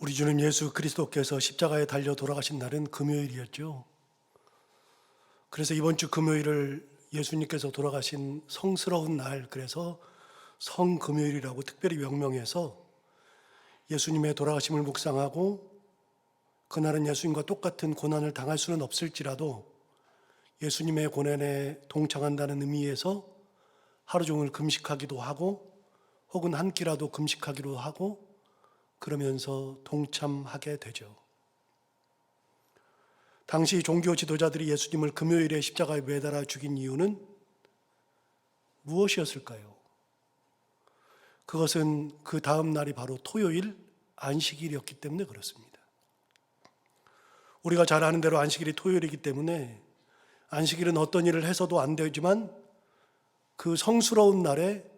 우리 주님 예수 그리스도께서 십자가에 달려 돌아가신 날은 금요일이었죠. 그래서 이번 주 금요일을 예수님께서 돌아가신 성스러운 날, 그래서 성금요일이라고 특별히 명명해서 예수님의 돌아가심을 묵상하고, 그날은 예수님과 똑같은 고난을 당할 수는 없을지라도 예수님의 고난에 동참한다는 의미에서 하루 종일 금식하기도 하고, 혹은 한 끼라도 금식하기로 하고, 그러면서 동참하게 되죠. 당시 종교 지도자들이 예수님을 금요일에 십자가에 매달아 죽인 이유는 무엇이었을까요? 그것은 그 다음 날이 바로 토요일 안식일이었기 때문에 그렇습니다. 우리가 잘 아는 대로 안식일이 토요일이기 때문에 안식일은 어떤 일을 해서도 안 되지만 그 성스러운 날에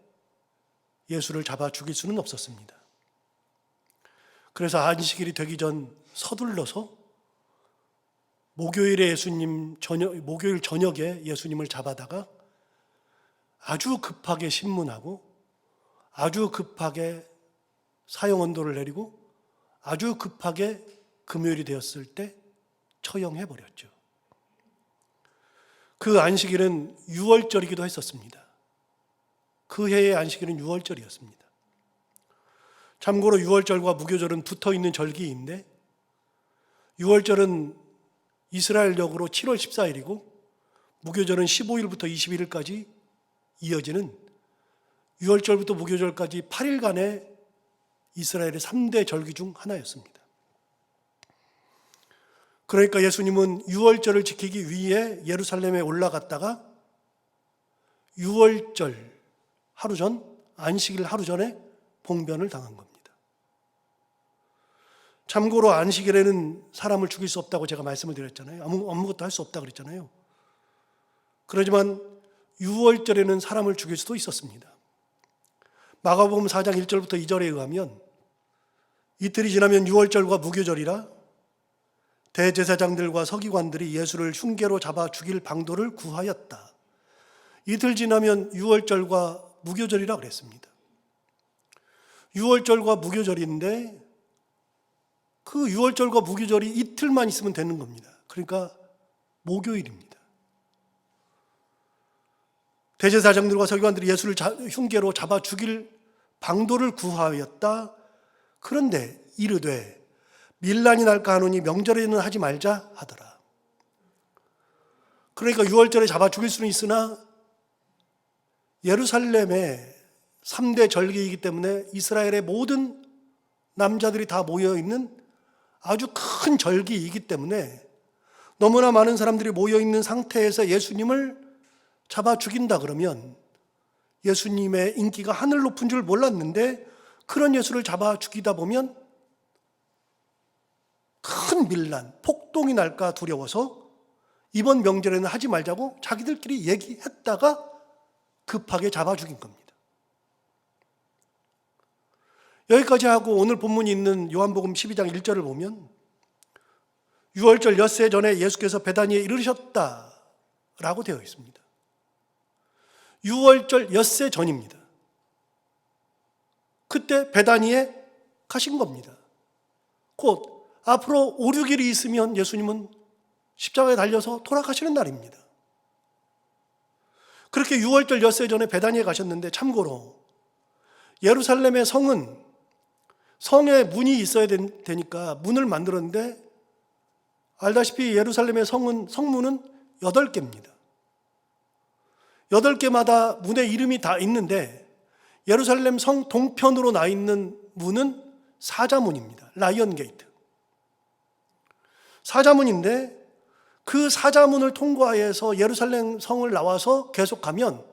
예수를 잡아 죽일 수는 없었습니다. 그래서 안식일이 되기 전 서둘러서 목요일 저녁에 예수님을 잡아다가 아주 급하게 신문하고, 아주 급하게 사형 언도를 내리고, 아주 급하게 금요일이 되었을 때 처형해 버렸죠. 그 안식일은 유월절이기도 했었습니다. 그 해의 안식일은 유월절이었습니다. 참고로 유월절과 무교절은 붙어있는 절기인데, 유월절은 이스라엘력으로 7월 14일이고 무교절은 15일부터 21일까지 이어지는 유월절부터 무교절까지 8일간의 이스라엘의 3대 절기 중 하나였습니다. 그러니까 예수님은 유월절을 지키기 위해 예루살렘에 올라갔다가 유월절 하루 전, 안식일 하루 전에 봉변을 당한 겁니다. 참고로 안식일에는 사람을 죽일 수 없다고 제가 말씀을 드렸잖아요. 아무것도 할 수 없다고 그랬잖아요. 그렇지만 유월절에는 사람을 죽일 수도 있었습니다. 마가복음 4장 1절부터 2절에 의하면 이틀이 지나면 유월절과 무교절이라 대제사장들과 서기관들이 예수를 흉계로 잡아 죽일 방도를 구하였다. 이틀 지나면 유월절과 무교절이라 그랬습니다. 유월절과 무교절인데 그 유월절과 무교절이 이틀만 있으면 되는 겁니다. 그러니까 목요일입니다. 대제사장들과 서기관들이 예수를 흉계로 잡아 죽일 방도를 구하였다. 그런데 이르되 밀란이 날까 하노니 명절에는 하지 말자 하더라. 그러니까 유월절에 잡아 죽일 수는 있으나 예루살렘의 3대 절기이기 때문에 이스라엘의 모든 남자들이 다 모여있는 아주 큰 절기이기 때문에 너무나 많은 사람들이 모여있는 상태에서 예수님을 잡아 죽인다 그러면 예수님의 인기가 하늘 높은 줄 몰랐는데, 그런 예수를 잡아 죽이다 보면 큰 밀란, 폭동이 날까 두려워서 이번 명절에는 하지 말자고 자기들끼리 얘기했다가 급하게 잡아 죽인 겁니다. 여기까지 하고 오늘 본문이 있는 요한복음 12장 1절을 보면 유월절 엿새 전에 예수께서 베다니에 이르셨다라고 되어 있습니다. 유월절 엿새 전입니다. 그때 베다니에 가신 겁니다. 곧 앞으로 5, 6일이 있으면 예수님은 십자가에 달려서 돌아가시는 날입니다. 그렇게 유월절 엿새 전에 베다니에 가셨는데, 참고로 예루살렘의 성은 성에 문이 있어야 되니까 문을 만들었는데, 알다시피 예루살렘의 성문은 8개입니다. 8개마다 문의 이름이 다 있는데 예루살렘 성 동편으로 나 있는 문은 사자문입니다. 라이언 게이트. 사자문인데 그 사자문을 통과해서 예루살렘 성을 나와서 계속하면,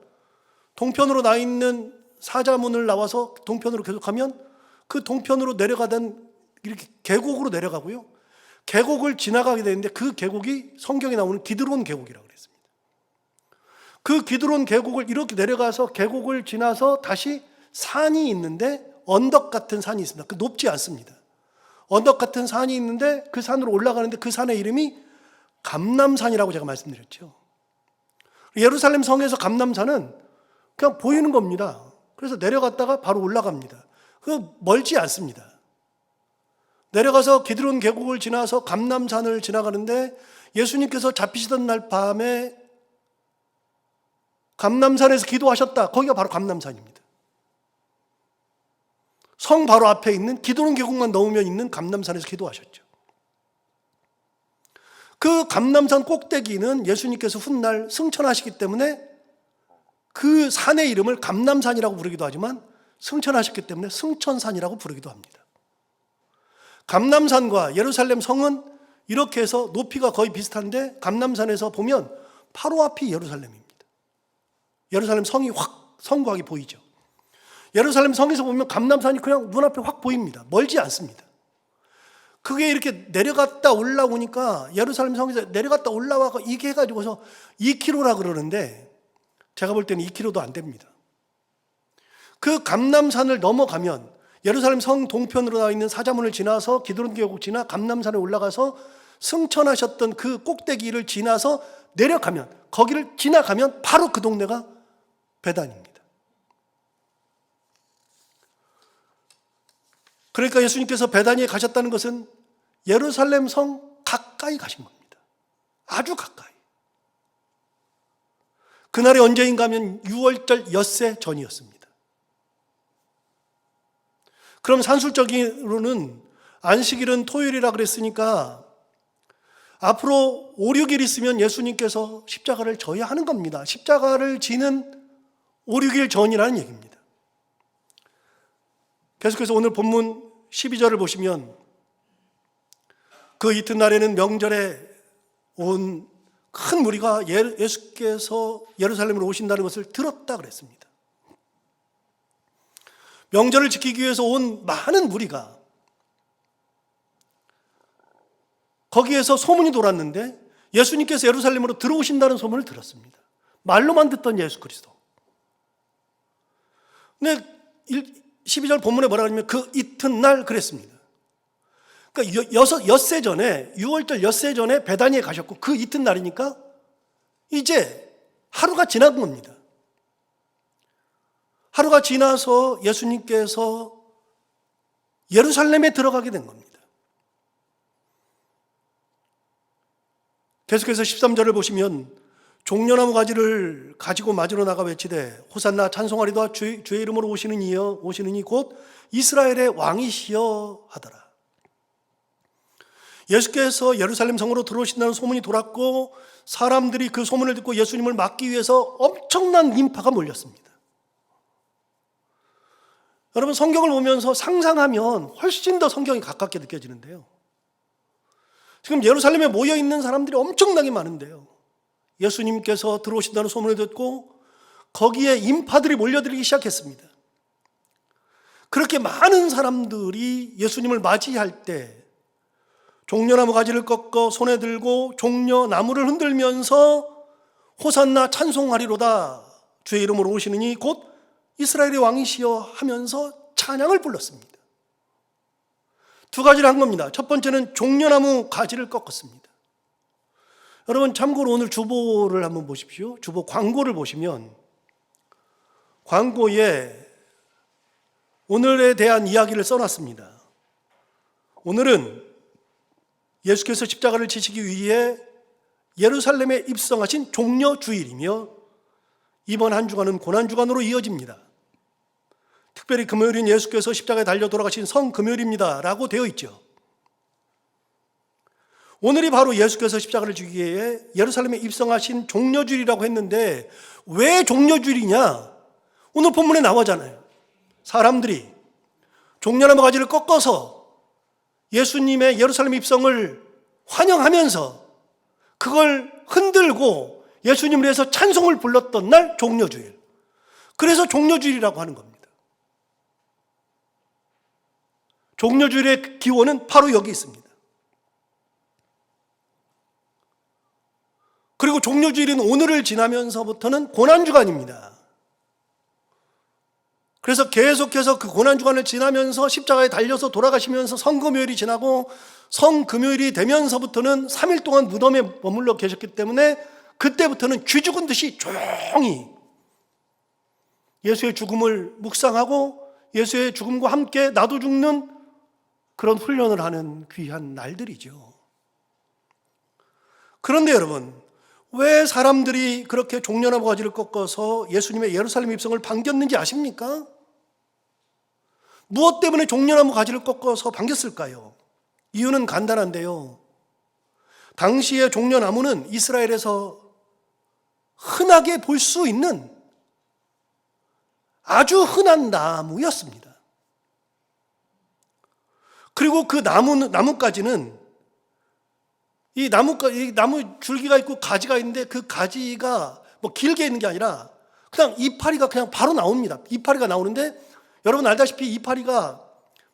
동편으로 나 있는 사자문을 나와서 동편으로 계속하면 그 동편으로 내려가던 이렇게 계곡으로 내려가고요. 계곡을 지나가게 되는데 그 계곡이 성경에 나오는 기드론 계곡이라고 그랬습니다. 그 기드론 계곡을 이렇게 내려가서 계곡을 지나서 다시 산이 있는데, 언덕 같은 산이 있습니다. 그 높지 않습니다. 언덕 같은 산이 있는데 그 산으로 올라가는데 그 산의 이름이 감람산이라고 제가 말씀드렸죠. 예루살렘 성에서 감람산은 그냥 보이는 겁니다. 그래서 내려갔다가 바로 올라갑니다. 그 멀지 않습니다. 내려가서 기드론 계곡을 지나서 감람산을 지나가는데 예수님께서 잡히시던 날 밤에 감람산에서 기도하셨다. 거기가 바로 감람산입니다. 성 바로 앞에 있는 기드론 계곡만 넘으면 있는 감람산에서 기도하셨죠. 그 감람산 꼭대기는 예수님께서 훗날 승천하시기 때문에 그 산의 이름을 감람산이라고 부르기도 하지만 승천하셨기 때문에 승천산이라고 부르기도 합니다. 감람산과 예루살렘 성은 이렇게 해서 높이가 거의 비슷한데 감람산에서 보면 바로 앞이 예루살렘입니다. 예루살렘 성이 확 성곽이 보이죠. 예루살렘 성에서 보면 감람산이 그냥 눈앞에 확 보입니다. 멀지 않습니다. 그게 이렇게 내려갔다 올라오니까 예루살렘 성에서 내려갔다 올라와서 이게 해가지고서 2km라 그러는데 제가 볼 때는 2km도 안 됩니다. 그 감람산을 넘어가면 예루살렘 성 동편으로 나와 있는 사자문을 지나서 기드론 계곡 지나 감람산에 올라가서 승천하셨던 그 꼭대기를 지나서 내려가면 거기를 지나가면 바로 그 동네가 베단입니다. 그러니까 예수님께서 베다니에 가셨다는 것은 예루살렘 성 가까이 가신 겁니다. 아주 가까이. 그날이 언제인가 하면 6월절 엿새 전이었습니다. 그럼 산술적으로는 안식일은 토요일이라 그랬으니까 앞으로 5, 6일 있으면 예수님께서 십자가를 져야 하는 겁니다. 십자가를 지는 5, 6일 전이라는 얘기입니다. 계속해서 오늘 본문 12절을 보시면 그 이튿날에는 명절에 온 큰 무리가 예수께서 예루살렘으로 오신다는 것을 들었다 그랬습니다. 명절을 지키기 위해서 온 많은 무리가 거기에서 소문이 돌았는데 예수님께서 예루살렘으로 들어오신다는 소문을 들었습니다. 말로만 듣던 예수 그리스도. 근데 12절 본문에 뭐라 그러냐면 그 이튿날 그랬습니다. 그러니까 엿새 전에 6월절 엿새 전에 베다니에 가셨고 그 이튿날이니까 이제 하루가 지난 겁니다. 하루가 지나서 예수님께서 예루살렘에 들어가게 된 겁니다. 계속해서 13절을 보시면 종려나무 가지를 가지고 맞으러 나가 외치되 호산나 찬송하리도다 주의 이름으로 오시느니 곧 이스라엘의 왕이시여 하더라. 예수께서 예루살렘 성으로 들어오신다는 소문이 돌았고 사람들이 그 소문을 듣고 예수님을 맞기 위해서 엄청난 인파가 몰렸습니다. 여러분 성경을 보면서 상상하면 훨씬 더 성경이 가깝게 느껴지는데요. 지금 예루살렘에 모여있는 사람들이 엄청나게 많은데요. 예수님께서 들어오신다는 소문을 듣고 거기에 인파들이 몰려들기 시작했습니다. 그렇게 많은 사람들이 예수님을 맞이할 때 종려나무 가지를 꺾어 손에 들고 종려나무를 흔들면서 호산나 찬송하리로다 주의 이름으로 오시느니 곧 이스라엘의 왕이시여 하면서 찬양을 불렀습니다. 두 가지를 한 겁니다. 첫 번째는 종려나무 가지를 꺾었습니다. 여러분 참고로 오늘 주보를 한번 보십시오. 주보 광고를 보시면 광고에 오늘에 대한 이야기를 써놨습니다. 오늘은 예수께서 십자가를 지시기 위해 예루살렘에 입성하신 종려주일이며 이번 한 주간은 고난주간으로 이어집니다. 특별히 금요일인 예수께서 십자가에 달려 돌아가신 성금요일입니다 라고 되어 있죠. 오늘이 바로 예수께서 십자가를 지기 위해 예루살렘에 입성하신 종려주일이라고 했는데 왜 종려주일이냐? 오늘 본문에 나오잖아요. 사람들이 종려나무 가지를 꺾어서 예수님의 예루살렘 입성을 환영하면서 그걸 흔들고 예수님을 위해서 찬송을 불렀던 날 종려주일. 그래서 종려주일이라고 하는 겁니다. 종려주일의 기원은 바로 여기 있습니다. 그리고 종려주일인 오늘을 지나면서부터는 고난주간입니다. 그래서 계속해서 그 고난주간을 지나면서 십자가에 달려서 돌아가시면서 성금요일이 지나고 성금요일이 되면서부터는 3일 동안 무덤에 머물러 계셨기 때문에 그때부터는 쥐 죽은 듯이 조용히 예수의 죽음을 묵상하고 예수의 죽음과 함께 나도 죽는 그런 훈련을 하는 귀한 날들이죠. 그런데 여러분, 왜 사람들이 그렇게 종려나무 가지를 꺾어서 예수님의 예루살렘 입성을 반겼는지 아십니까? 무엇 때문에 종려나무 가지를 꺾어서 반겼을까요? 이유는 간단한데요. 당시의 종려나무는 이스라엘에서 흔하게 볼 수 있는 아주 흔한 나무였습니다. 그리고 그 나무까지는 이 나무 줄기가 있고 가지가 있는데 그 가지가 뭐 길게 있는 게 아니라 그냥 이파리가 그냥 바로 나옵니다. 이파리가 나오는데 여러분 알다시피 이파리가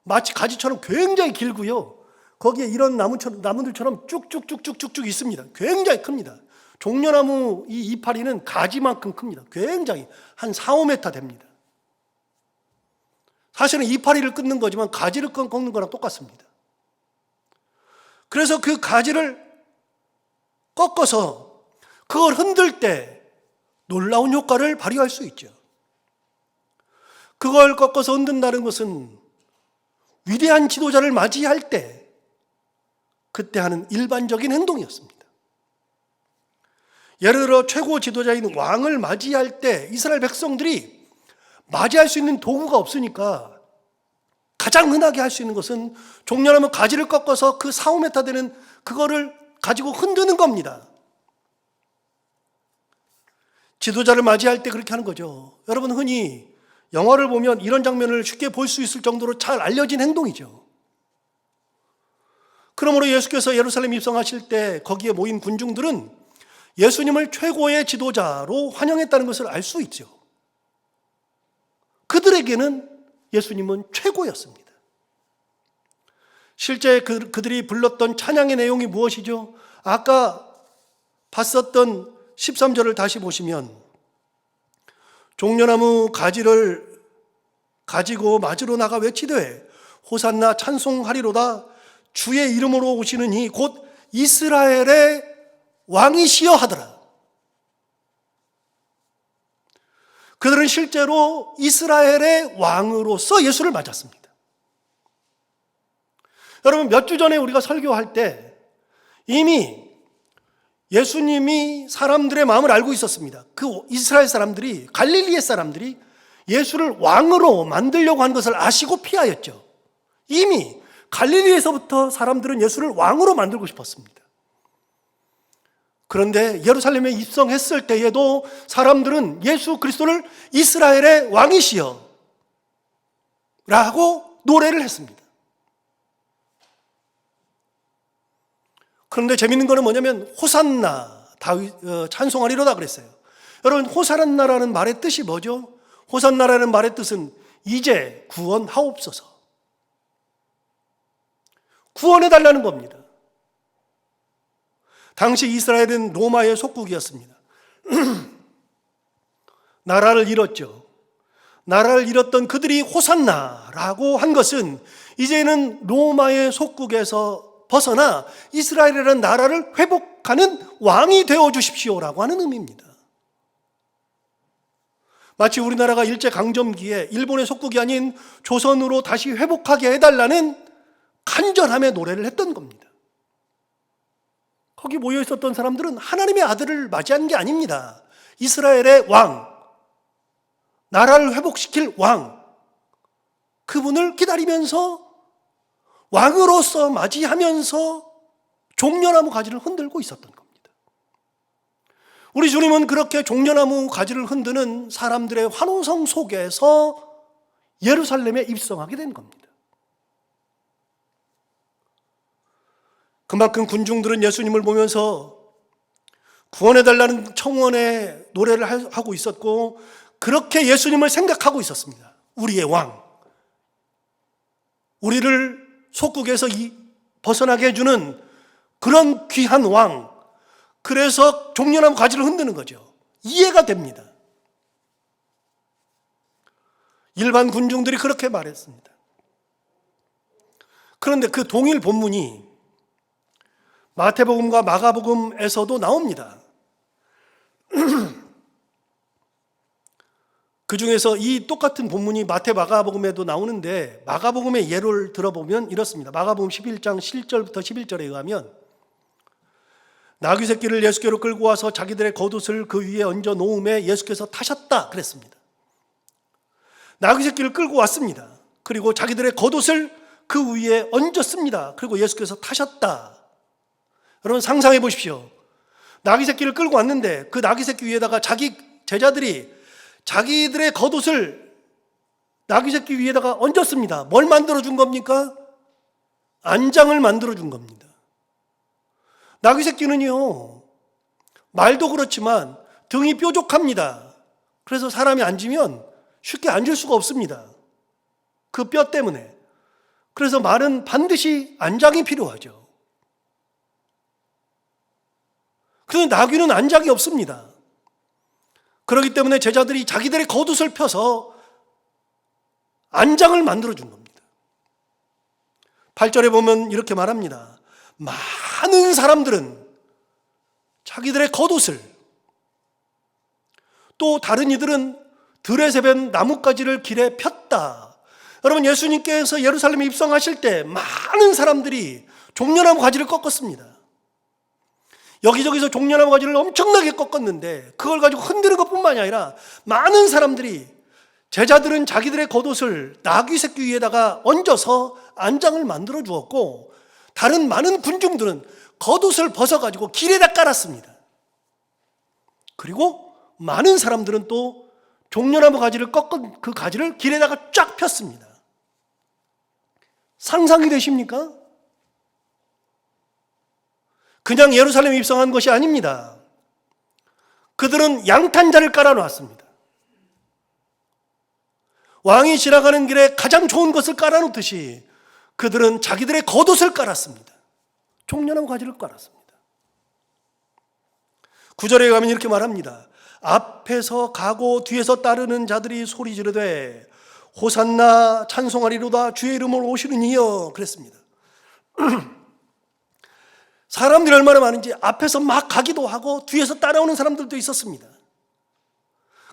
마치 가지처럼 굉장히 길고요. 거기에 이런 나무들처럼 쭉쭉쭉쭉쭉 있습니다. 굉장히 큽니다. 종려나무 이 이파리는 가지만큼 큽니다. 굉장히 한 4, 5m 됩니다. 사실은 이파리를 끊는 거지만 가지를 꺾는 거랑 똑같습니다. 그래서 그 가지를 꺾어서 그걸 흔들 때 놀라운 효과를 발휘할 수 있죠. 그걸 꺾어서 흔든다는 것은 위대한 지도자를 맞이할 때 그때 하는 일반적인 행동이었습니다. 예를 들어 최고 지도자인 왕을 맞이할 때 이스라엘 백성들이 맞이할 수 있는 도구가 없으니까 가장 흔하게 할 수 있는 것은 종려나무 가지를 꺾어서 그 4, 5m 되는 그거를 가지고 흔드는 겁니다. 지도자를 맞이할 때 그렇게 하는 거죠. 여러분 흔히 영화를 보면 이런 장면을 쉽게 볼 수 있을 정도로 잘 알려진 행동이죠. 그러므로 예수께서 예루살렘 입성하실 때 거기에 모인 군중들은 예수님을 최고의 지도자로 환영했다는 것을 알 수 있죠. 그들에게는 예수님은 최고였습니다. 실제 그들이 불렀던 찬양의 내용이 무엇이죠? 아까 봤었던 13절을 다시 보시면 종려나무 가지를 가지고 맞으러 나가 외치되 호산나 찬송하리로다 주의 이름으로 오시는 이 곧 이스라엘의 왕이시여 하더라. 그들은 실제로 이스라엘의 왕으로서 예수를 맞았습니다. 여러분 몇 주 전에 우리가 설교할 때 이미 예수님이 사람들의 마음을 알고 있었습니다. 그 이스라엘 사람들이, 갈릴리의 사람들이 예수를 왕으로 만들려고 한 것을 아시고 피하였죠. 이미 갈릴리에서부터 사람들은 예수를 왕으로 만들고 싶었습니다. 그런데 예루살렘에 입성했을 때에도 사람들은 예수 그리스도를 이스라엘의 왕이시여 라고 노래를 했습니다. 그런데 재밌는 거는 뭐냐면 호산나 찬송하리로다 그랬어요. 여러분 호산나라는 말의 뜻이 뭐죠? 호산나라는 말의 뜻은 이제 구원하옵소서, 구원해달라는 겁니다. 당시 이스라엘은 로마의 속국이었습니다. 나라를 잃었죠. 나라를 잃었던 그들이 호산나라고 한 것은 이제는 로마의 속국에서 벗어나 이스라엘이라는 나라를 회복하는 왕이 되어 주십시오라고 하는 의미입니다. 마치 우리나라가 일제강점기에 일본의 속국이 아닌 조선으로 다시 회복하게 해달라는 간절함의 노래를 했던 겁니다. 거기 모여 있었던 사람들은 하나님의 아들을 맞이한 게 아닙니다. 이스라엘의 왕, 나라를 회복시킬 왕, 그분을 기다리면서 왕으로서 맞이하면서 종려나무 가지를 흔들고 있었던 겁니다. 우리 주님은 그렇게 종려나무 가지를 흔드는 사람들의 환호성 속에서 예루살렘에 입성하게 된 겁니다. 그만큼 군중들은 예수님을 보면서 구원해달라는 청원의 노래를 하고 있었고 그렇게 예수님을 생각하고 있었습니다. 우리의 왕, 우리를 속국에서 벗어나게 해주는 그런 귀한 왕, 그래서 종려나무 가지를 흔드는 거죠. 이해가 됩니다. 일반 군중들이 그렇게 말했습니다. 그런데 그 동일 본문이 마태복음과 마가복음에서도 나옵니다. 그 중에서 이 똑같은 본문이 마태 마가복음에도 나오는데 마가복음의 예를 들어보면 이렇습니다. 마가복음 11장 7절부터 11절에 의하면 나귀 새끼를 예수께로 끌고 와서 자기들의 겉옷을 그 위에 얹어 놓음에 예수께서 타셨다 그랬습니다. 나귀 새끼를 끌고 왔습니다. 그리고 자기들의 겉옷을 그 위에 얹었습니다. 그리고 예수께서 타셨다. 여러분 상상해 보십시오. 나귀 새끼를 끌고 왔는데 그 나귀 새끼 위에다가 자기 제자들이 자기들의 겉옷을 나귀 새끼 위에다가 얹었습니다. 뭘 만들어 준 겁니까? 안장을 만들어 준 겁니다. 나귀 새끼는요, 말도 그렇지만 등이 뾰족합니다. 그래서 사람이 앉으면 쉽게 앉을 수가 없습니다. 그 뼈 때문에. 그래서 말은 반드시 안장이 필요하죠. 그런데 나귀는 안장이 없습니다. 그렇기 때문에 제자들이 자기들의 겉옷을 펴서 안장을 만들어 준 겁니다. 8절에 보면 이렇게 말합니다. 많은 사람들은 자기들의 겉옷을, 또 다른 이들은 들에 세변 나뭇가지를 길에 폈다. 여러분 예수님께서 예루살렘에 입성하실 때 많은 사람들이 종려나무 가지를 꺾었습니다. 여기저기서 종려나무 가지를 엄청나게 꺾었는데 그걸 가지고 흔드는 것뿐만이 아니라 많은 사람들이, 제자들은 자기들의 겉옷을 나귀 새끼 위에다가 얹어서 안장을 만들어 주었고 다른 많은 군중들은 겉옷을 벗어가지고 길에다 깔았습니다. 그리고 많은 사람들은 또 종려나무 가지를 꺾은 그 가지를 길에다가 쫙 폈습니다. 상상이 되십니까? 그냥 예루살렘에 입성한 것이 아닙니다. 그들은 양탄자를 깔아놓았습니다. 왕이 지나가는 길에 가장 좋은 것을 깔아놓듯이 그들은 자기들의 겉옷을 깔았습니다. 종려나무 가지를 깔았습니다. 9절에 가면 이렇게 말합니다. 앞에서 가고 뒤에서 따르는 자들이 소리 지르되 호산나 찬송하리로다 주의 이름으로 오시는 이여 그랬습니다. 사람들이 얼마나 많은지 앞에서 막 가기도 하고 뒤에서 따라오는 사람들도 있었습니다.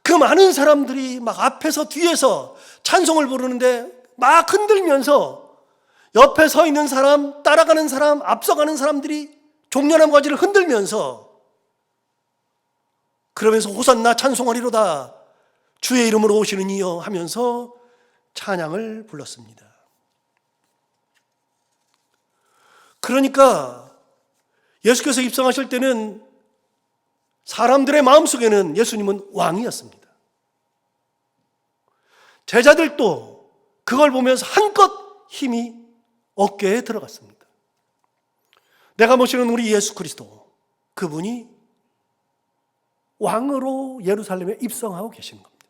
그 많은 사람들이 막 앞에서 뒤에서 찬송을 부르는데 막 흔들면서 옆에 서 있는 사람, 따라가는 사람, 앞서가는 사람들이 종려나무 가지를 흔들면서 그러면서 호산나 찬송하리로다 주의 이름으로 오시는 이여 하면서 찬양을 불렀습니다. 그러니까 예수께서 입성하실 때는 사람들의 마음속에는 예수님은 왕이었습니다. 제자들도 그걸 보면서 한껏 힘이 어깨에 들어갔습니다. 내가 모시는 우리 예수 그리스도, 그분이 왕으로 예루살렘에 입성하고 계신 겁니다.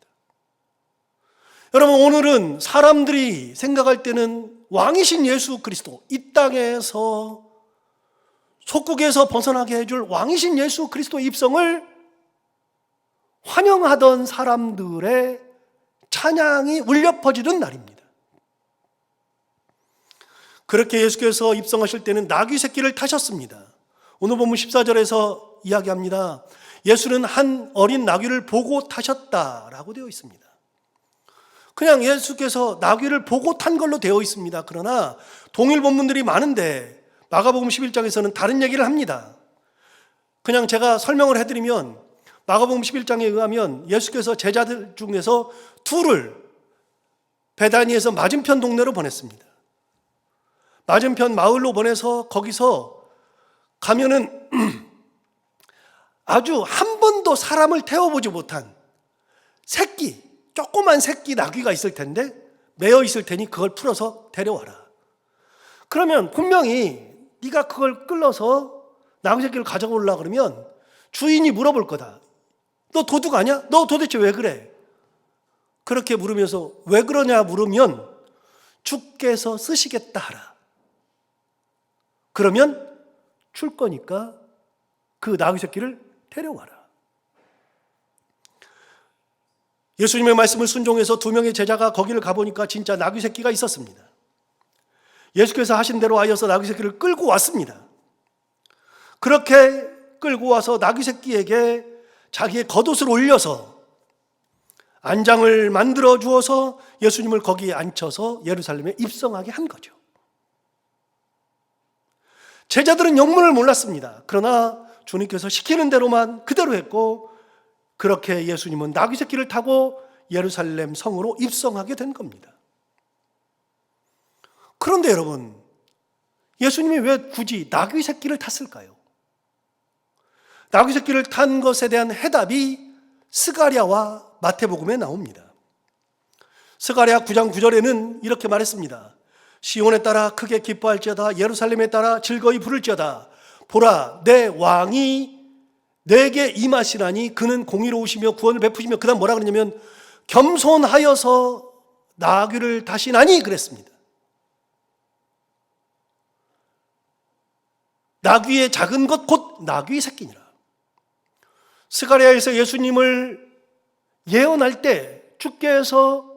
여러분 오늘은 사람들이 생각할 때는 왕이신 예수 그리스도, 이 땅에서 속국에서 벗어나게 해줄 왕이신 예수 그리스도의 입성을 환영하던 사람들의 찬양이 울려 퍼지는 날입니다. 그렇게 예수께서 입성하실 때는 나귀 새끼를 타셨습니다. 오늘 본문 14절에서 이야기합니다. 예수는 한 어린 나귀를 보고 타셨다라고 되어 있습니다. 그냥 예수께서 나귀를 보고 탄 걸로 되어 있습니다. 그러나 동일 본문들이 많은데 마가복음 11장에서는 다른 얘기를 합니다. 그냥 제가 설명을 해드리면 마가복음 11장에 의하면 예수께서 제자들 중에서 둘을 베다니에서 맞은편 동네로 보냈습니다. 맞은편 마을로 보내서 거기서 가면은 아주 한 번도 사람을 태워보지 못한 새끼, 조그만 새끼 나귀가 있을 텐데 매어 있을 테니 그걸 풀어서 데려와라. 그러면 분명히 네가 그걸 끌어서 나귀 새끼를 가져오려고 그러면 주인이 물어볼 거다. 너 도둑 아니야? 너 도대체 왜 그래? 그렇게 물으면서 왜 그러냐 물으면 주께서 쓰시겠다 하라. 그러면 줄 거니까 그 나귀 새끼를 데려와라. 예수님의 말씀을 순종해서 두 명의 제자가 거기를 가보니까 진짜 나귀 새끼가 있었습니다. 예수께서 하신 대로 하여서 나귀 새끼를 끌고 왔습니다. 그렇게 끌고 와서 나귀 새끼에게 자기의 겉옷을 올려서 안장을 만들어 주어서 예수님을 거기에 앉혀서 예루살렘에 입성하게 한 거죠. 제자들은 영문을 몰랐습니다. 그러나 주님께서 시키는 대로만 그대로 했고, 그렇게 예수님은 나귀 새끼를 타고 예루살렘 성으로 입성하게 된 겁니다. 그런데 여러분, 예수님이 왜 굳이 나귀 새끼를 탔을까요? 나귀 새끼를 탄 것에 대한 해답이 스가랴와 마태복음에 나옵니다. 스가랴 9장 9절에는 이렇게 말했습니다. 시온에 따라 크게 기뻐할지어다, 예루살렘에 따라 즐거이 부를지어다. 보라, 내 왕이 내게 임하시라니 그는 공의로우시며 구원을 베푸시며, 그 다음 뭐라 그러냐면 겸손하여서 나귀를 타시나니 그랬습니다. 나귀의 작은 것 곧 나귀 새끼니라. 스가랴에서 예수님을 예언할 때 주께서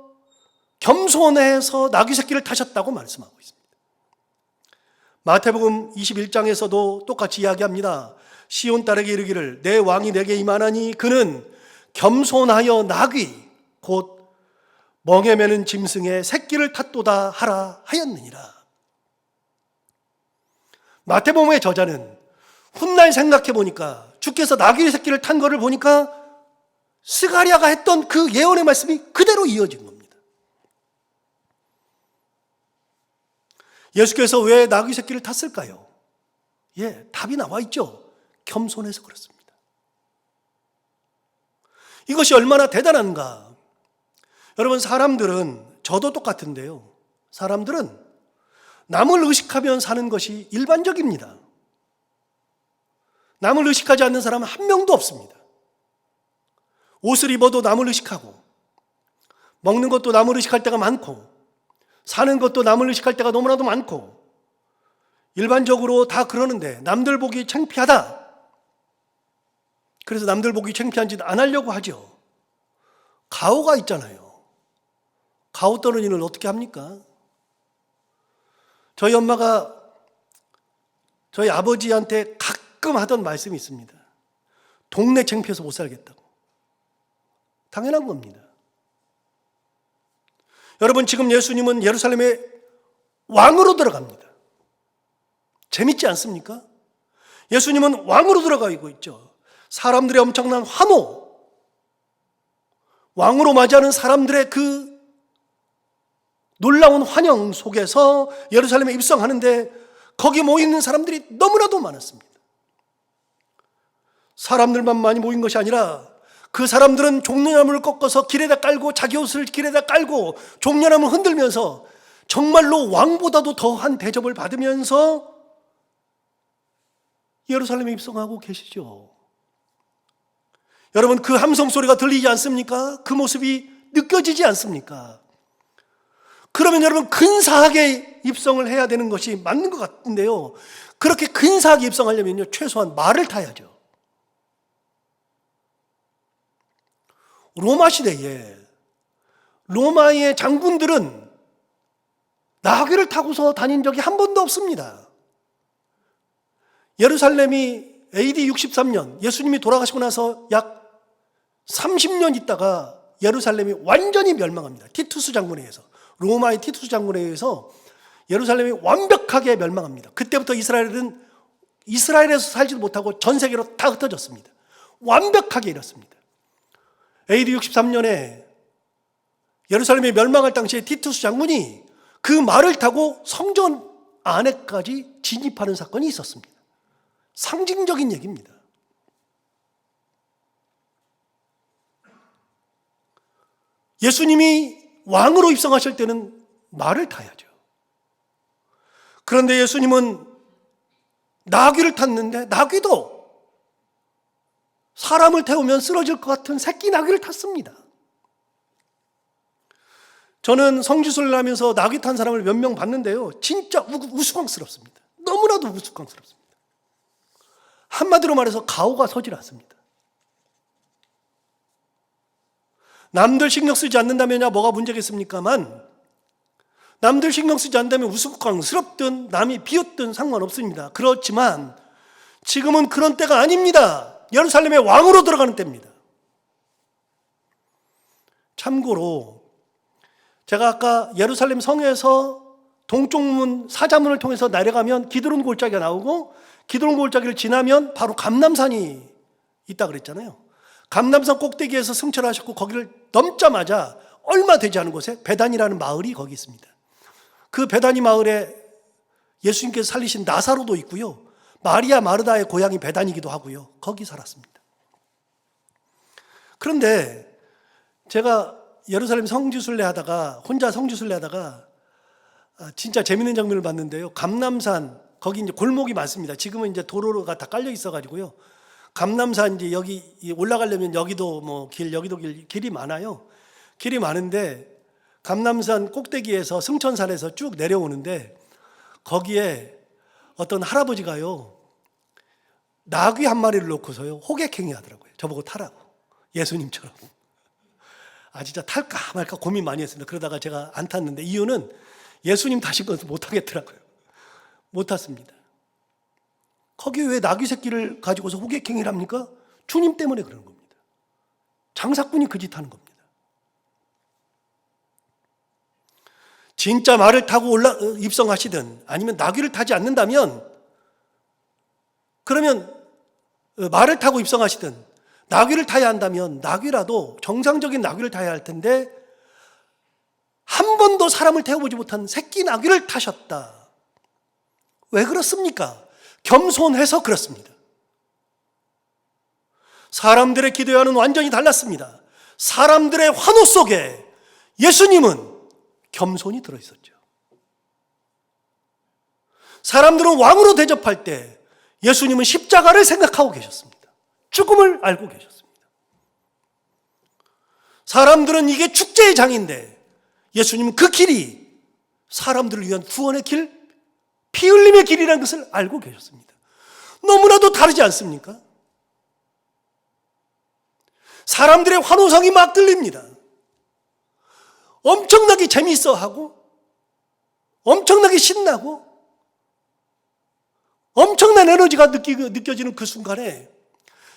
겸손해서 나귀 새끼를 타셨다고 말씀하고 있습니다. 마태복음 21장에서도 똑같이 이야기합니다. 시온 딸에게 이르기를 내 왕이 내게 임하나니 그는 겸손하여 나귀 곧 멍에 매는 짐승의 새끼를 탔도다 하라 하였느니라. 마태복음의 저자는 훗날 생각해 보니까 주께서 나귀 새끼를 탄 것을 보니까 스가랴가 했던 그 예언의 말씀이 그대로 이어진 겁니다. 예수께서 왜 나귀 새끼를 탔을까요? 답이 나와 있죠. 겸손해서 그렇습니다. 이것이 얼마나 대단한가. 여러분, 사람들은, 저도 똑같은데요, 사람들은 남을 의식하면 사는 것이 일반적입니다. 남을 의식하지 않는 사람은 한 명도 없습니다. 옷을 입어도 남을 의식하고, 먹는 것도 남을 의식할 때가 많고, 사는 것도 남을 의식할 때가 너무나도 많고, 일반적으로 다 그러는데 남들 보기 창피하다. 그래서 남들 보기 창피한 짓 안 하려고 하죠. 가오가 있잖아요. 가오 떨어지는 어떻게 합니까? 저희 엄마가 저희 아버지한테 가끔 하던 말씀이 있습니다. 동네 창피해서 못 살겠다고. 당연한 겁니다. 여러분, 지금 예수님은 예루살렘에 왕으로 들어갑니다. 재밌지 않습니까? 예수님은 왕으로 들어가고 있죠. 사람들의 엄청난 환호, 왕으로 맞이하는 사람들의 그 놀라운 환영 속에서 예루살렘에 입성하는데 거기 모이는 사람들이 너무나도 많았습니다. 사람들만 많이 모인 것이 아니라 그 사람들은 종려나무를 꺾어서 길에다 깔고 자기 옷을 길에다 깔고 종려나무를 흔들면서 정말로 왕보다도 더한 대접을 받으면서 예루살렘에 입성하고 계시죠. 여러분, 그 함성 소리가 들리지 않습니까? 그 모습이 느껴지지 않습니까? 그러면 여러분, 근사하게 입성을 해야 되는 것이 맞는 것 같은데요, 그렇게 근사하게 입성하려면요, 최소한 말을 타야죠. 로마 시대에 로마의 장군들은 나귀를 타고서 다닌 적이 한 번도 없습니다. 예루살렘이 AD 63년 예수님이 돌아가시고 나서 약 30년 있다가 예루살렘이 완전히 멸망합니다. 티투스 장군에 의해서, 로마의 티투스 장군에 의해서 예루살렘이 완벽하게 멸망합니다. 그때부터 이스라엘은 이스라엘에서 살지도 못하고 전 세계로 다 흩어졌습니다. 완벽하게 이렇습니다. AD 63년에 예루살렘이 멸망할 당시에 티투스 장군이 그 말을 타고 성전 안에까지 진입하는 사건이 있었습니다. 상징적인 얘기입니다. 예수님이 왕으로 입성하실 때는 말을 타야죠. 그런데 예수님은 나귀를 탔는데 나귀도 사람을 태우면 쓰러질 것 같은 새끼 나귀를 탔습니다. 저는 성지순례를 하면서 나귀 탄 사람을 몇 명 봤는데요, 진짜 우스꽝스럽습니다. 너무나도 우스꽝스럽습니다. 한마디로 말해서 가오가 서질 않습니다. 남들 신경 쓰지 않는다면야 뭐가 문제겠습니까만, 남들 신경 쓰지 않는다면 우스꽝스럽든 남이 비웃든 상관없습니다. 그렇지만 지금은 그런 때가 아닙니다. 예루살렘의 왕으로 들어가는 때입니다. 참고로 제가 아까 예루살렘 성에서 동쪽 문 사자문을 통해서 내려가면 기드론 골짜기가 나오고 기드론 골짜기를 지나면 바로 감람산이 있다 그랬잖아요. 감람산 꼭대기에서 승천을 하셨고 거기를 넘자마자 얼마 되지 않은 곳에 베단이라는 마을이 거기 있습니다. 그 베다니 마을에 예수님께서 살리신 나사로도 있고요. 마리아 마르다의 고향이 베단이기도 하고요. 거기 살았습니다. 그런데 제가 예루살렘 성지순례 하다가 혼자 성지순례 하다가 진짜 재밌는 장면을 봤는데요. 감람산 거기 이제 골목이 많습니다. 지금은 이제 도로가 다 깔려 있어 가지고요. 감람산 이제 여기 올라가려면 여기도 뭐 여기도 길이 많아요. 길이 많은데 감람산 꼭대기에서 승천산에서 쭉 내려오는데 거기에 어떤 할아버지가요 나귀 한 마리를 놓고서요 호객행위 하더라고요. 저보고 타라고. 예수님처럼. 진짜 탈까 말까 고민 많이 했습니다. 그러다가 제가 안 탔는데 이유는 예수님 타신 것은 못 타겠더라고요. 못 탔습니다. 거기 왜 나귀 새끼를 가지고서 호객행위를 합니까? 주님 때문에 그러는 겁니다. 장사꾼이 그 짓 하는 겁니다. 진짜 말을 타고 입성하시든 아니면 나귀를 타지 않는다면 그러면 말을 타고 입성하시든 나귀를 타야 한다면 나귀라도 정상적인 나귀를 타야 할 텐데 한 번도 사람을 태워보지 못한 새끼 나귀를 타셨다. 왜 그렇습니까? 겸손해서 그렇습니다. 사람들의 기대와는 완전히 달랐습니다. 사람들의 환호 속에 예수님은 겸손이 들어있었죠. 사람들은 왕으로 대접할 때 예수님은 십자가를 생각하고 계셨습니다. 죽음을 알고 계셨습니다. 사람들은 이게 축제의 장인데 예수님은 그 길이 사람들을 위한 구원의 길, 피 흘림의 길이라는 것을 알고 계셨습니다. 너무나도 다르지 않습니까? 사람들의 환호성이 막 들립니다. 엄청나게 재미있어 하고 엄청나게 신나고 엄청난 에너지가 느껴지는 그 순간에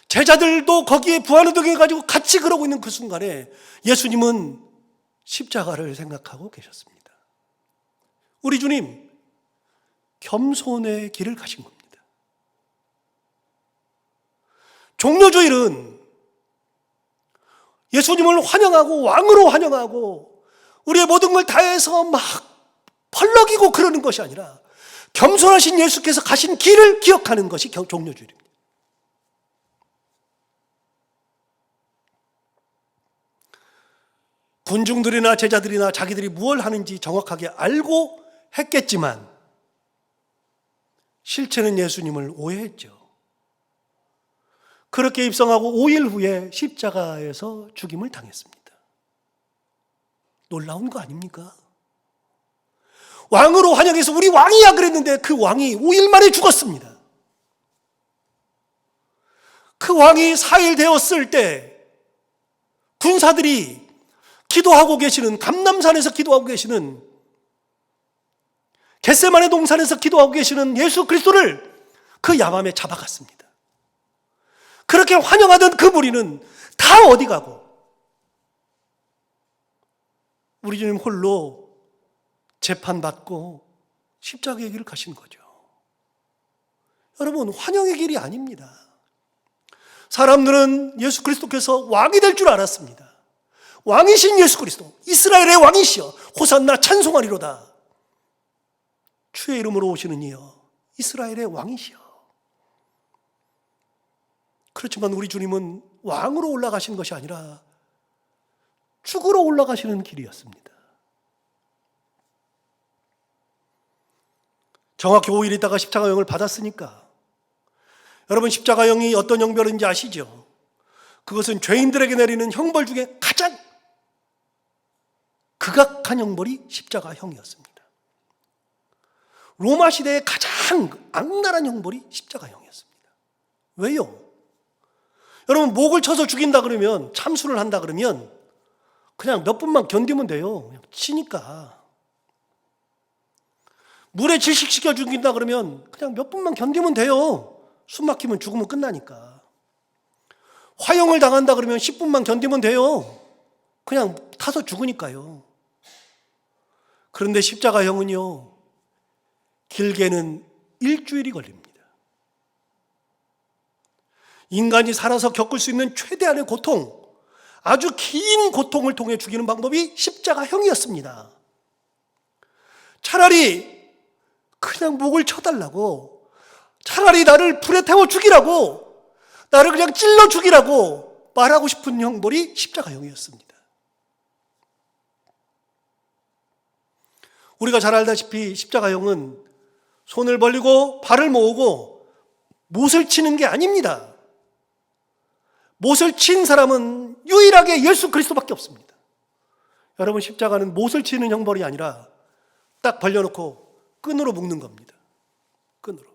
제자들도 거기에 부안우동해가지고 같이 그러고 있는 그 순간에 예수님은 십자가를 생각하고 계셨습니다. 우리 주님 겸손의 길을 가신 겁니다. 종려주일은 예수님을 환영하고 왕으로 환영하고 우리의 모든 걸 다해서 막 펄럭이고 그러는 것이 아니라 겸손하신 예수께서 가신 길을 기억하는 것이 종려주일입니다. 군중들이나 제자들이나 자기들이 무엇을 하는지 정확하게 알고 했겠지만 실체는 예수님을 오해했죠. 그렇게 입성하고 5일 후에 십자가에서 죽임을 당했습니다. 놀라운 거 아닙니까? 왕으로 환영해서 우리 왕이야 그랬는데 그 왕이 5일 만에 죽었습니다. 그 왕이 4일 되었을 때 군사들이 기도하고 계시는 감람산에서 기도하고 계시는 겟세마네 동산에서 기도하고 계시는 예수 그리스도를 그 야밤에 잡아갔습니다. 그렇게 환영하던 그 무리는 다 어디 가고 우리 주님 홀로 재판받고 십자가의 길을 가신 거죠. 여러분, 환영의 길이 아닙니다. 사람들은 예수 그리스도께서 왕이 될 줄 알았습니다. 왕이신 예수 그리스도, 이스라엘의 왕이시여 호산나 찬송하리로다. 주의 이름으로 오시는 이여 이스라엘의 왕이시여. 그렇지만 우리 주님은 왕으로 올라가신 것이 아니라 죽으러 올라가시는 길이었습니다. 정확히 5일 있다가 십자가형을 받았으니까 여러분, 십자가형이 어떤 형벌인지 아시죠? 그것은 죄인들에게 내리는 형벌 중에 가장 극악한 형벌이 십자가형이었습니다. 로마 시대의 가장 악랄한 형벌이 십자가형이었습니다. 왜요? 여러분, 목을 쳐서 죽인다 그러면, 참수를 한다 그러면 그냥 몇 분만 견디면 돼요. 그냥 치니까. 물에 질식시켜 죽인다 그러면 그냥 몇 분만 견디면 돼요. 숨 막히면 죽으면 끝나니까. 화형을 당한다 그러면 10분만 견디면 돼요. 그냥 타서 죽으니까요. 그런데 십자가형은요, 길게는 일주일이 걸립니다. 인간이 살아서 겪을 수 있는 최대한의 고통, 아주 긴 고통을 통해 죽이는 방법이 십자가형이었습니다. 차라리 그냥 목을 쳐달라고, 차라리 나를 불에 태워 죽이라고, 나를 그냥 찔러 죽이라고 말하고 싶은 형벌이 십자가형이었습니다. 우리가 잘 알다시피 십자가형은 손을 벌리고 발을 모으고 못을 치는 게 아닙니다. 못을 친 사람은 유일하게 예수 그리스도밖에 없습니다. 여러분, 십자가는 못을 치는 형벌이 아니라 딱 벌려놓고 끈으로 묶는 겁니다. 끈으로.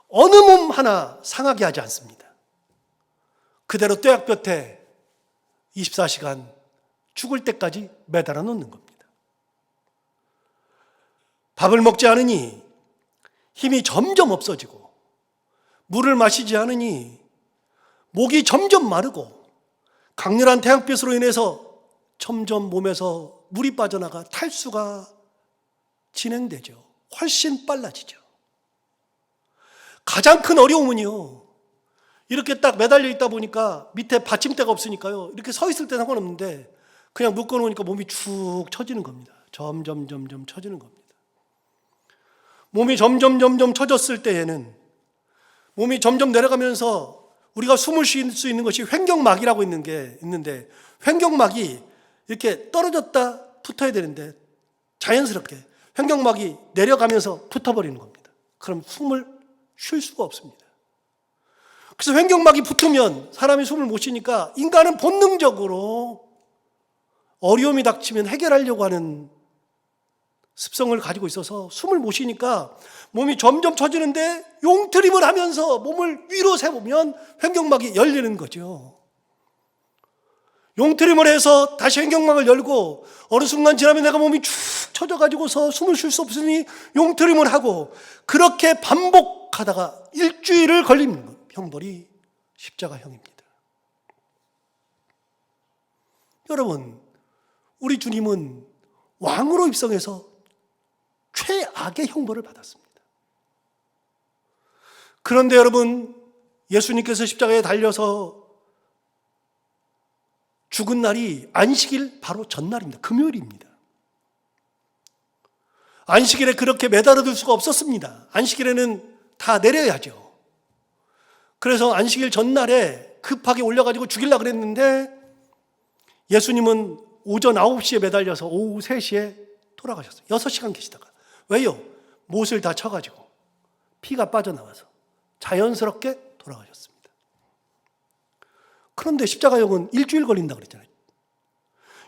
어느 몸 하나 상하게 하지 않습니다. 그대로 뙤약볕에 24시간 죽을 때까지 매달아 놓는 겁니다. 밥을 먹지 않으니 힘이 점점 없어지고, 물을 마시지 않으니 목이 점점 마르고, 강렬한 태양빛으로 인해서 점점 몸에서 물이 빠져나가 탈수가 진행되죠. 훨씬 빨라지죠. 가장 큰 어려움은요, 이렇게 딱 매달려 있다 보니까 밑에 받침대가 없으니까요, 이렇게 서 있을 때 상관없는데 그냥 묶어 놓으니까 몸이 축 처지는 겁니다. 점점 처지는 겁니다. 몸이 점점 처졌을 때에는, 몸이 점점 내려가면서 우리가 숨을 쉴 수 있는 것이 횡격막이라고 있는 게 있는데, 횡격막이 이렇게 떨어졌다 붙어야 되는데 자연스럽게 횡격막이 내려가면서 붙어버리는 겁니다. 그럼 숨을 쉴 수가 없습니다. 그래서 횡격막이 붙으면 사람이 숨을 못 쉬니까 인간은 본능적으로 어려움이 닥치면 해결하려고 하는 습성을 가지고 있어서 숨을 못 쉬니까 몸이 점점 처지는데 용트림을 하면서 몸을 위로 세우면 횡격막이 열리는 거죠. 용트림을 해서 다시 횡격막을 열고 어느 순간 지나면 내가 몸이 축 처져가지고서 숨을 쉴 수 없으니 용트림을 하고, 그렇게 반복하다가 일주일을 걸리는 형벌이 십자가형입니다. 여러분, 우리 주님은 왕으로 입성해서 최악의 형벌을 받았습니다. 그런데 여러분, 예수님께서 십자가에 달려서 죽은 날이 안식일 바로 전날입니다. 금요일입니다. 안식일에 그렇게 매달아둘 수가 없었습니다. 안식일에는 다 내려야죠. 그래서 안식일 전날에 급하게 올려가지고 죽이려고 그랬는데, 예수님은 오전 9시에 매달려서 오후 3시에 돌아가셨어요. 6시간 계시다가. 왜요? 못을 다 쳐가지고 피가 빠져나와서 자연스럽게 돌아가셨습니다. 그런데 십자가형은 일주일 걸린다고 그랬잖아요.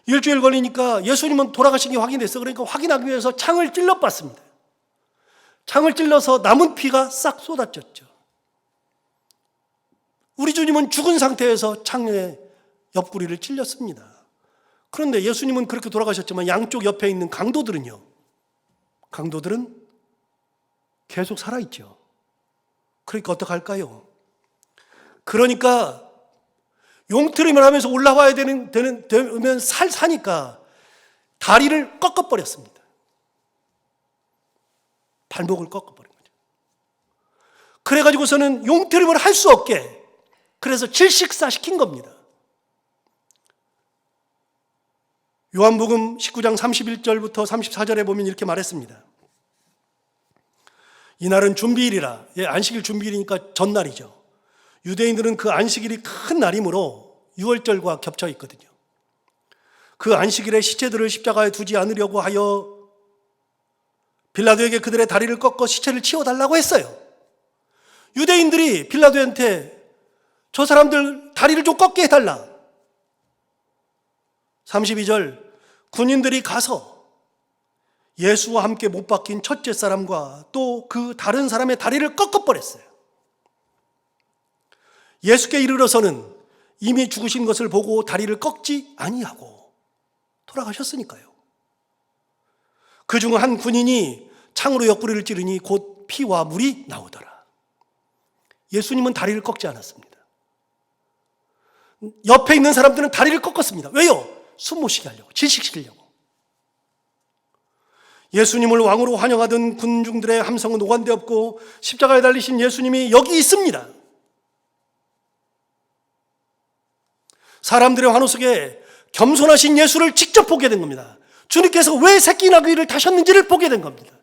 일주일 걸리니까 예수님은 돌아가신 게 확인됐어. 그러니까 확인하기 위해서 창을 찔러봤습니다. 창을 찔러서 남은 피가 싹 쏟아졌죠. 우리 주님은 죽은 상태에서 창에 옆구리를 찔렸습니다. 그런데 예수님은 그렇게 돌아가셨지만 양쪽 옆에 있는 강도들은요, 강도들은 계속 살아있죠. 그러니까 어떡할까요? 그러니까 용트림을 하면서 올라와야 되면 사니까 다리를 꺾어버렸습니다. 발목을 꺾어버린 거죠. 그래가지고서는 용트림을 할 수 없게, 그래서 질식사 시킨 겁니다. 요한복음 19장 31절부터 34절에 보면 이렇게 말했습니다. 이날은 준비일이라, 안식일 준비일이니까 전날이죠. 유대인들은 그 안식일이 큰 날이므로 유월절과 겹쳐 있거든요. 그 안식일에 시체들을 십자가에 두지 않으려고 하여 빌라도에게 그들의 다리를 꺾어 시체를 치워달라고 했어요. 유대인들이 빌라도한테 저 사람들 다리를 좀 꺾게 해달라. 32절, 군인들이 가서 예수와 함께 못 박힌 첫째 사람과 또 그 다른 사람의 다리를 꺾어버렸어요. 예수께 이르러서는 이미 죽으신 것을 보고 다리를 꺾지 아니하고 돌아가셨으니까요. 그중 한 군인이 창으로 옆구리를 찌르니 곧 피와 물이 나오더라. 예수님은 다리를 꺾지 않았습니다. 옆에 있는 사람들은 다리를 꺾었습니다. 왜요? 숨 못 쉬게 하려고, 질식시키려고. 예수님을 왕으로 환영하던 군중들의 함성은 오간되었고 십자가에 달리신 예수님이 여기 있습니다. 사람들의 환호 속에 겸손하신 예수를 직접 보게 된 겁니다. 주님께서 왜 새끼 나귀를 타셨는지를 보게 된 겁니다.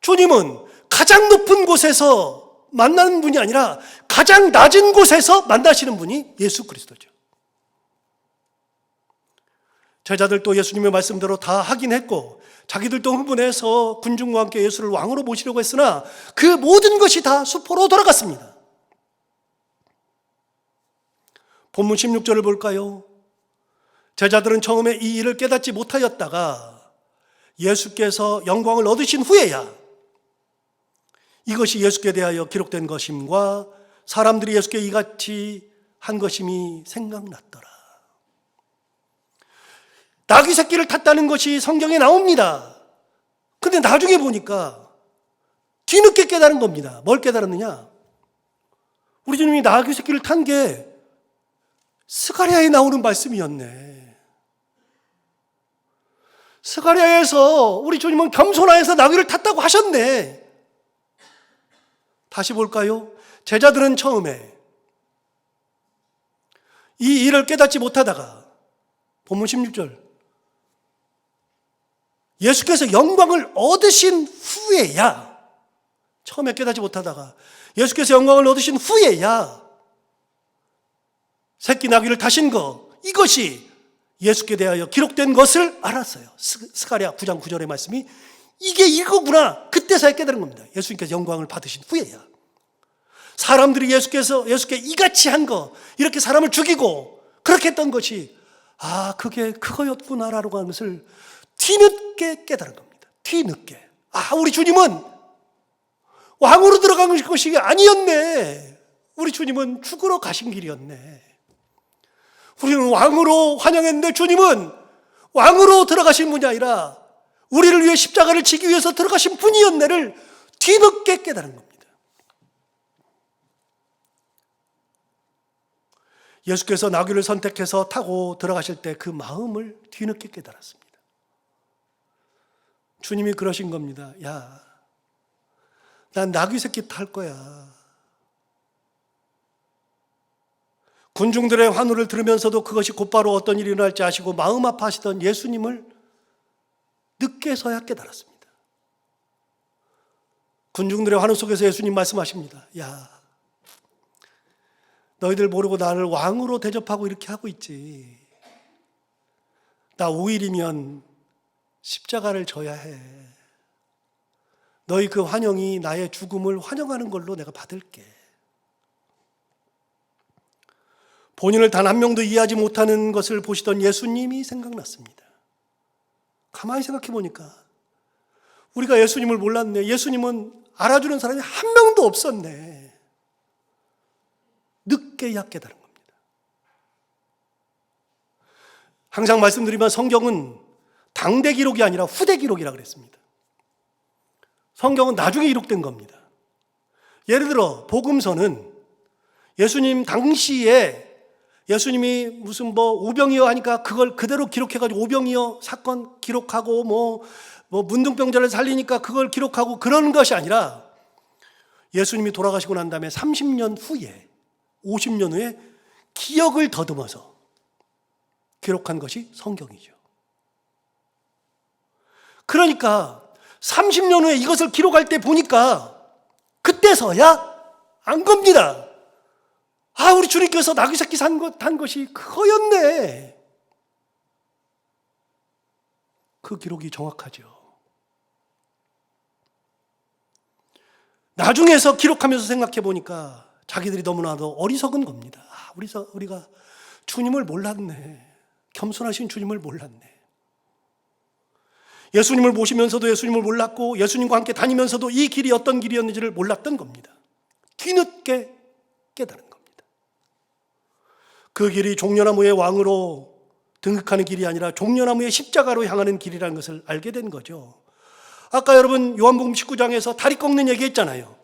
주님은 가장 높은 곳에서 만나는 분이 아니라 가장 낮은 곳에서 만나시는 분이 예수 그리스도죠. 제자들도 예수님의 말씀대로 다 하긴 했고 자기들도 흥분해서 군중과 함께 예수를 왕으로 모시려고 했으나 그 모든 것이 다 수포로 돌아갔습니다. 본문 16절을 볼까요? 제자들은 처음에 이 일을 깨닫지 못하였다가 예수께서 영광을 얻으신 후에야 이것이 예수께 대하여 기록된 것임과 사람들이 예수께 이같이 한 것임이 생각났더라. 나귀 새끼를 탔다는 것이 성경에 나옵니다. 근데 나중에 보니까 뒤늦게 깨달은 겁니다. 뭘 깨달았느냐? 우리 주님이 나귀 새끼를 탄 게 스가랴에 나오는 말씀이었네. 스가랴에서 우리 주님은 겸손하여서 나귀를 탔다고 하셨네. 다시 볼까요? 제자들은 처음에 이 일을 깨닫지 못하다가 본문 16절 예수께서 영광을 얻으신 후에야, 처음에 깨닫지 못하다가 예수께서 영광을 얻으신 후에야 새끼 나귀를 타신 거, 이것이 예수께 대하여 기록된 것을 알았어요. 스가랴 9장 9절의 말씀이 이게 이거구나. 그때서야 깨달은 겁니다. 예수님께서 영광을 받으신 후에야. 사람들이 예수께 이같이 한 거, 이렇게 사람을 죽이고 그렇게 했던 것이 그게 그거였구나라고 하는 것을 뒤늦게 깨달은 겁니다. 뒤늦게. 우리 주님은 왕으로 들어간 것이 아니었네. 우리 주님은 죽으러 가신 길이었네. 우리는 왕으로 환영했는데 주님은 왕으로 들어가신 분이 아니라 우리를 위해 십자가를 지기 위해서 들어가신 분이었네를 뒤늦게 깨달은 겁니다. 예수께서 나귀를 선택해서 타고 들어가실 때 그 마음을 뒤늦게 깨달았습니다. 주님이 그러신 겁니다. 야, 난 나귀 새끼 탈 거야. 군중들의 환호를 들으면서도 그것이 곧바로 어떤 일이 일어날지 아시고 마음 아파하시던 예수님을 늦게서야 깨달았습니다. 군중들의 환호 속에서 예수님 말씀하십니다. 야, 너희들 모르고 나를 왕으로 대접하고 이렇게 하고 있지. 나 5일이면 십자가를 져야 해. 너희 그 환영이 나의 죽음을 환영하는 걸로 내가 받을게. 본인을 단 한 명도 이해하지 못하는 것을 보시던 예수님이 생각났습니다. 가만히 생각해 보니까 우리가 예수님을 몰랐네. 예수님은 알아주는 사람이 한 명도 없었네. 늦게야 깨달은 겁니다. 항상 말씀드리면 성경은 당대 기록이 아니라 후대 기록이라고 그랬습니다. 성경은 나중에 기록된 겁니다. 예를 들어 복음서는 예수님 당시에 예수님이 무슨 오병이어 하니까 그걸 그대로 기록해가지고 오병이어 사건 기록하고 문둥병자를 살리니까 그걸 기록하고 그런 것이 아니라 예수님이 돌아가시고 난 다음에 30년 후에 50년 후에 기억을 더듬어서 기록한 것이 성경이죠. 그러니까 30년 후에 이것을 기록할 때 보니까 그때서야 안 겁니다. 우리 주님께서 나귀 새끼 탄 것이 그거였네. 그 기록이 정확하죠. 나중에서 기록하면서 생각해 보니까 자기들이 너무나도 어리석은 겁니다. 우리가 주님을 몰랐네. 겸손하신 주님을 몰랐네. 예수님을 모시면서도 예수님을 몰랐고 예수님과 함께 다니면서도 이 길이 어떤 길이었는지를 몰랐던 겁니다. 뒤늦게 깨달은 겁니다. 그 길이 종려나무의 왕으로 등극하는 길이 아니라 종려나무의 십자가로 향하는 길이라는 것을 알게 된 거죠. 아까 여러분 요한복음 19장에서 다리 꺾는 얘기했잖아요.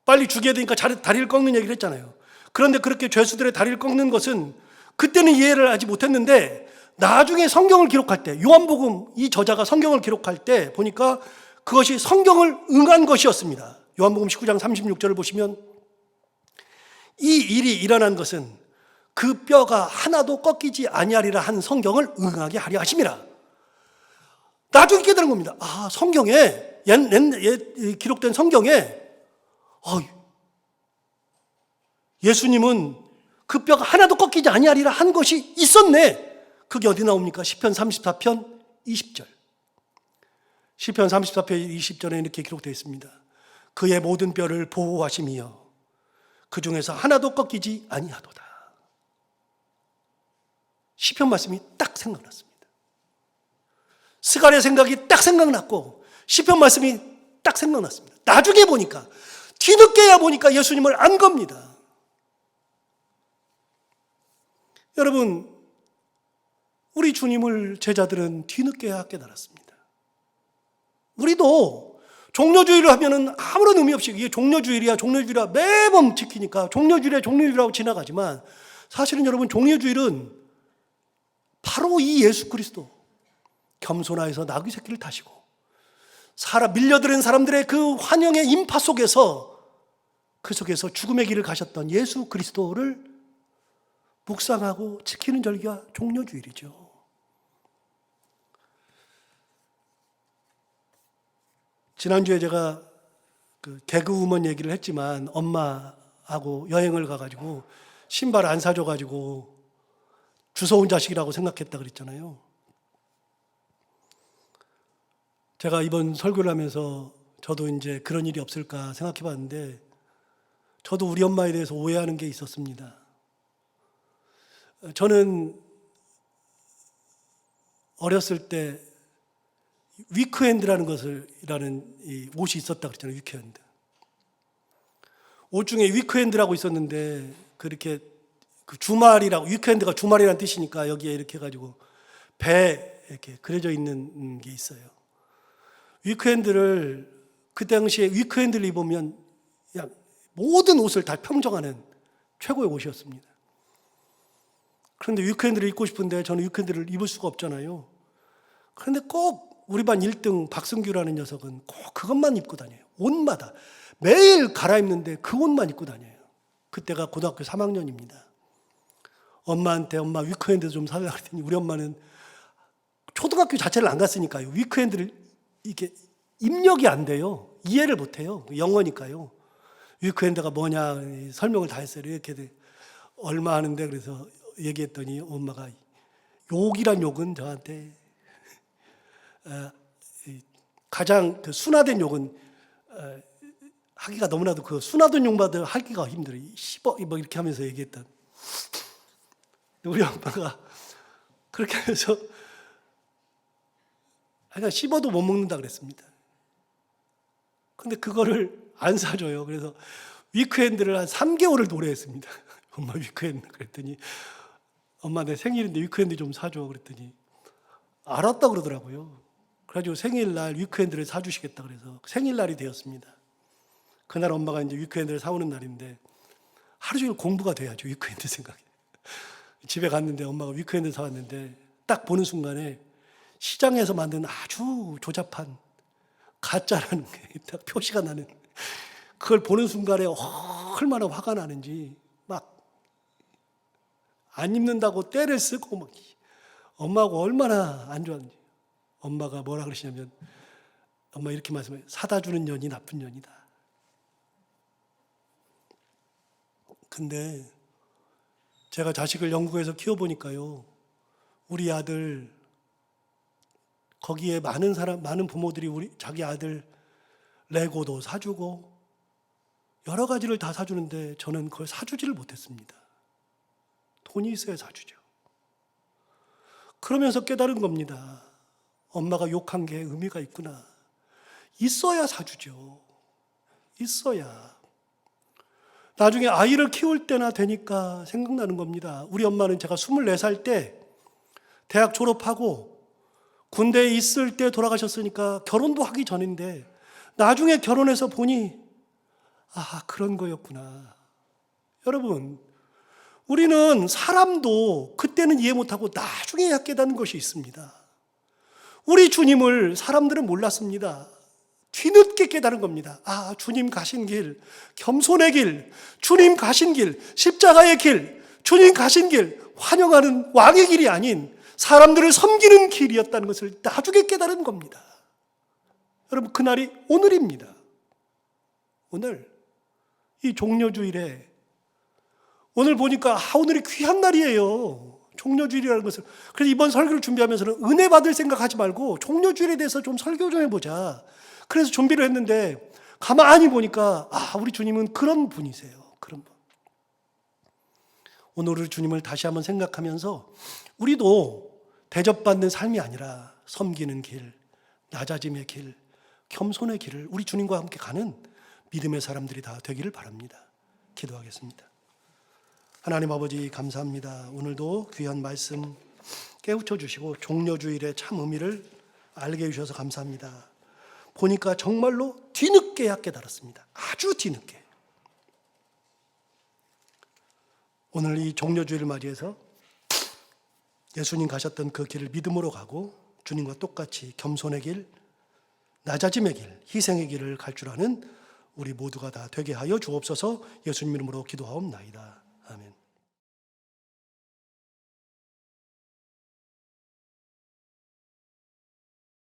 빨리 죽여야 되니까 다리를 꺾는 얘기를 했잖아요. 그런데 그렇게 죄수들의 다리를 꺾는 것은 그때는 이해를 하지 못했는데 나중에 성경을 기록할 때, 요한복음 이 저자가 성경을 기록할 때 보니까 그것이 성경을 응한 것이었습니다. 요한복음 19장 36절을 보시면 이 일이 일어난 것은 그 뼈가 하나도 꺾이지 아니하리라 한 성경을 응하게 하려 하심이라. 나중에 깨달은 겁니다. 아, 성경에 기록된 성경에 예수님은 그 뼈가 하나도 꺾이지 아니하리라 한 것이 있었네. 그게 어디 나옵니까? 시편 34편 20절. 시편 34편 20절에 이렇게 기록되어 있습니다. 그의 모든 뼈를 보호하심이여 그 중에서 하나도 꺾이지 아니하도다. 시편 말씀이 딱 생각났습니다. 스가랴 생각이 딱 생각났고 시편 말씀이 딱 생각났습니다. 나중에 보니까, 뒤늦게야 보니까 예수님을 안 겁니다. 여러분, 우리 주님을 제자들은 뒤늦게야 깨달았습니다. 우리도 종려주의를 하면은 아무런 의미 없이 이게 종려주의야 매번 지키니까 종려주의라고 지나가지만 사실은 여러분, 종려주의는 바로 이 예수 그리스도 겸손하여서 나귀 새끼를 타시고 밀려드는 사람들의 그 환영의 인파 속에서 그 속에서 죽음의 길을 가셨던 예수 그리스도를 묵상하고 지키는 절기가 종려주일이죠. 지난주에 제가 그 개그우먼 얘기를 했지만 엄마하고 여행을 가가지고 신발 안 사줘가지고 주워온 자식이라고 생각했다 그랬잖아요. 제가 이번 설교를 하면서 저도 이제 그런 일이 없을까 생각해 봤는데 저도 우리 엄마에 대해서 오해하는 게 있었습니다. 저는 어렸을 때 위크핸드라는 이 옷이 있었다 그랬잖아요. 위크핸드. 옷 중에 위크핸드라고 있었는데 그렇게 그 주말이라고, 위크핸드가 주말이라는 뜻이니까 여기에 이렇게 해가지고 배 이렇게 그려져 있는 게 있어요. 위크핸드를 그 당시에 위크핸드를 입으면 그냥 모든 옷을 다 평정하는 최고의 옷이었습니다. 그런데 위크핸드를 입고 싶은데 저는 위크핸드를 입을 수가 없잖아요. 그런데 꼭 우리 반 1등 박승규라는 녀석은 꼭 그것만 입고 다녀요. 옷마다 매일 갈아입는데 그 옷만 입고 다녀요. 그때가 고등학교 3학년입니다. 엄마한테 엄마 위크핸드 좀 사달라 그랬더니 우리 엄마는 초등학교 자체를 안 갔으니까요. 위크핸드를 이게 입력이 안 돼요. 이해를 못 해요. 영어니까요. 위크핸드가 뭐냐 설명을 다 했어요. 이렇게 얼마 하는데 그래서 얘기했더니 엄마가 욕이란 욕은 저한테 가장 그 순화된 욕은 하기가 너무나도 그 순화된 욕마다 하기가 힘들어요. 씹어 뭐 이렇게 하면서 얘기했던 우리 엄마가 그렇게 하면서 그러니까 씹어도 못 먹는다 그랬습니다. 근데 그거를 안 사줘요. 그래서 위크핸드를 한 3개월을 노래했습니다. 엄마 위크핸드 그랬더니 엄마 내 생일인데 위크핸드 좀 사줘 그랬더니 알았다 그러더라고요. 그래가지고 생일날 위크핸드를 사주시겠다 그래서 생일날이 되었습니다. 그날 엄마가 이제 위크핸드를 사오는 날인데 하루 종일 공부가 돼야죠. 위크핸드 생각에. 집에 갔는데 엄마가 위크핸드 사왔는데 딱 보는 순간에 시장에서 만든 아주 조잡한 가짜라는 게 딱 표시가 나는, 그걸 보는 순간에 얼마나 화가 나는지 막 안 입는다고 떼를 쓰고 막 엄마하고 얼마나 안 좋았는지. 엄마가 뭐라 그러시냐면 엄마 이렇게 말씀해요. 사다 주는 년이 나쁜 년이다. 근데 제가 자식을 영국에서 키워보니까요, 우리 아들 거기에 많은 부모들이 자기 아들 레고도 사주고 여러 가지를 다 사주는데 저는 그걸 사주지를 못했습니다. 돈이 있어야 사주죠. 그러면서 깨달은 겁니다. 엄마가 욕한 게 의미가 있구나. 있어야 사주죠. 있어야. 나중에 아이를 키울 때나 되니까 생각나는 겁니다. 우리 엄마는 제가 24살 때 대학 졸업하고 군대에 있을 때 돌아가셨으니까 결혼도 하기 전인데 나중에 결혼해서 보니 아, 그런 거였구나. 여러분, 우리는 사람도 그때는 이해 못하고 나중에야 깨닫는 것이 있습니다. 우리 주님을 사람들은 몰랐습니다. 뒤늦게 깨달은 겁니다. 아, 주님 가신 길, 겸손의 길, 주님 가신 길, 십자가의 길, 주님 가신 길, 환영하는 왕의 길이 아닌 사람들을 섬기는 길이었다는 것을 나중에 깨달은 겁니다. 여러분, 그날이 오늘입니다. 오늘 이 종려주일에 오늘 보니까 오늘이 귀한 날이에요. 종려주일이라는 것을. 그래서 이번 설교를 준비하면서는 은혜 받을 생각하지 말고 종려주일에 대해서 좀 설교 좀 해보자. 그래서 준비를 했는데 가만히 보니까 우리 주님은 그런 분이세요. 그런 분. 오늘 우리 주님을 다시 한번 생각하면서 우리도 대접받는 삶이 아니라 섬기는 길, 낮아짐의 길, 겸손의 길을 우리 주님과 함께 가는 믿음의 사람들이 다 되기를 바랍니다. 기도하겠습니다. 하나님 아버지 감사합니다. 오늘도 귀한 말씀 깨우쳐 주시고 종려주일의 참 의미를 알게 해주셔서 감사합니다. 보니까 정말로 뒤늦게야 깨달았습니다. 아주 뒤늦게. 오늘 이 종려주일을 맞이해서 예수님 가셨던 그 길을 믿음으로 가고 주님과 똑같이 겸손의 길, 낮아짐의 길, 희생의 길을 갈 줄 아는 우리 모두가 다 되게 하여 주옵소서. 예수님 이름으로 기도하옵나이다.